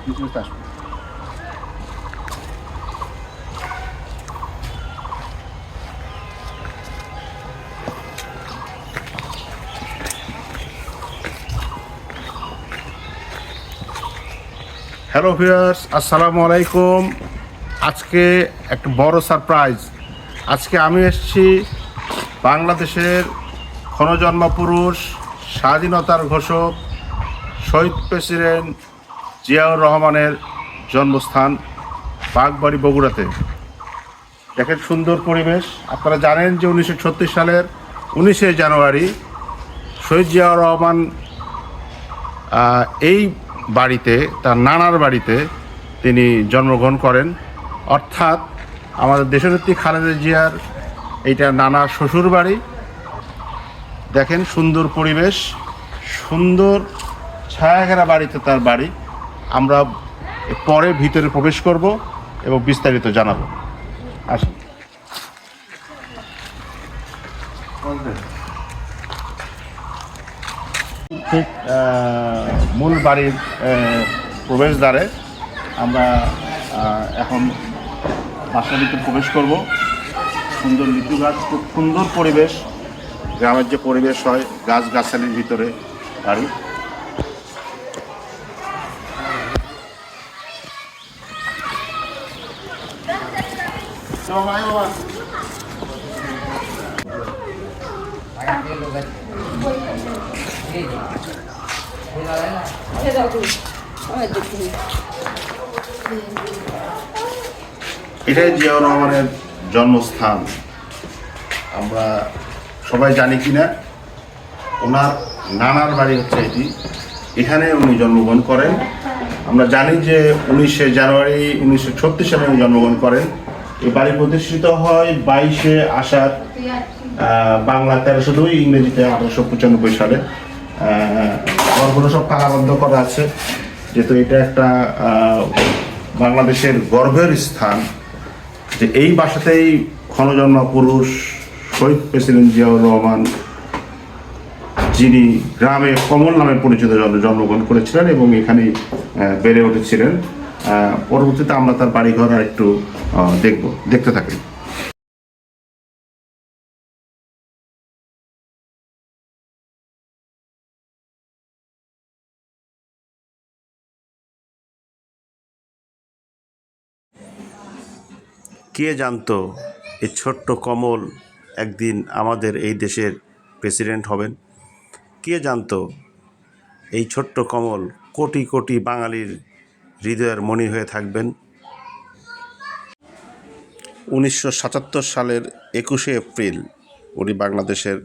আসবো। Hello viewers, আসসালামু আলাইকুম। আজকে একটা বড় সারপ্রাইজ। আজকে আমি এসেছি বাংলাদেশের ক্ষণজন্মা পুরুষ, স্বাধীনতার ঘোষক, শহীদ প্রেসিডেন্ট জিয়াউর রহমানের জন্মস্থান বাগবাড়ি, বগুড়াতে। দেখেন সুন্দর পরিবেশ। আপনারা জানেন যে 1936 সালের 19শে জানুয়ারি শহীদ জিয়াউর রহমান এই বাড়িতে, তার নানার বাড়িতে তিনি জন্মগ্রহণ করেন। অর্থাৎ আমাদের দেশনেত্রী খালেদা জিয়ার এইটা নানা শ্বশুর বাড়ি। দেখেন সুন্দর পরিবেশ, সুন্দর ছায়াঘেরা বাড়িতে তার বাড়ি। আমরা পরে ভিতরে প্রবেশ করব এবং বিস্তারিত জানাবো। আসুন। ঠিক মূল বাড়ির প্রবেশদ্বারে আমরা এখন বাসার ভিতরে প্রবেশ করব। সুন্দর লিচু গাছ, খুব সুন্দর পরিবেশ, গ্রামের যে পরিবেশ হয় গাছগাছালির ভিতরে বাড়ি। এটাই জিয়াউর রহমানের জন্মস্থান। আমরা সবাই জানি কিনা, ওনার নানার বাড়ি হচ্ছে এটি। এখানে উনি জন্মগ্রহণ করেন। আমরা জানি যে 19শে জানুয়ারি 1936 সালে উনি জন্মগ্রহণ করেন। এই বাড়ি প্রতিষ্ঠিত হয় 22শে আষাঢ়, বাংলা 1302, ইংরেজিতে 1895 সালে। ঘরগুলো সব তালাবদ্ধ করা আছে, যেহেতু এটা একটা বাংলাদেশের গর্বের স্থান, যে এই বাসাতেই ক্ষণজন্মা পুরুষ শহীদ প্রেসিডেন্ট জিয়াউর রহমান, যিনি গ্রামে কমল নামে পরিচিত, জন্মগ্রহণ করেছিলেন এবং এখানেই বেড়ে উঠেছিলেন। পরবর্তীতে আমরা তার বাড়িঘর আর একটু দেখতে থাকি। কে জানতো এই ছোট্ট কমল একদিন আমাদের এই দেশের প্রেসিডেন্ট হবেন? কে জানতো এই ছোট্ট কমল কোটি কোটি বাঙালির হৃদয়ের মণি হয়ে থাকবেন? 1977 সালের 21শে এপ্রিল উনি বাংলাদেশের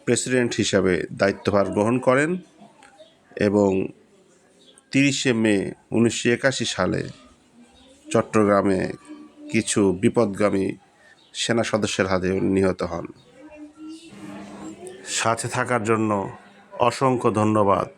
প্রেসিডেন্ট হিসাবে দায়িত্বভার গ্রহণ করেন এবং 30শে মে 1981 সালে চট্টগ্রামে কিছু বিপদগামী সেনা সদস্যের হাতে নিহত হন। সাথে থাকার জন্য অসংখ্য ধন্যবাদ।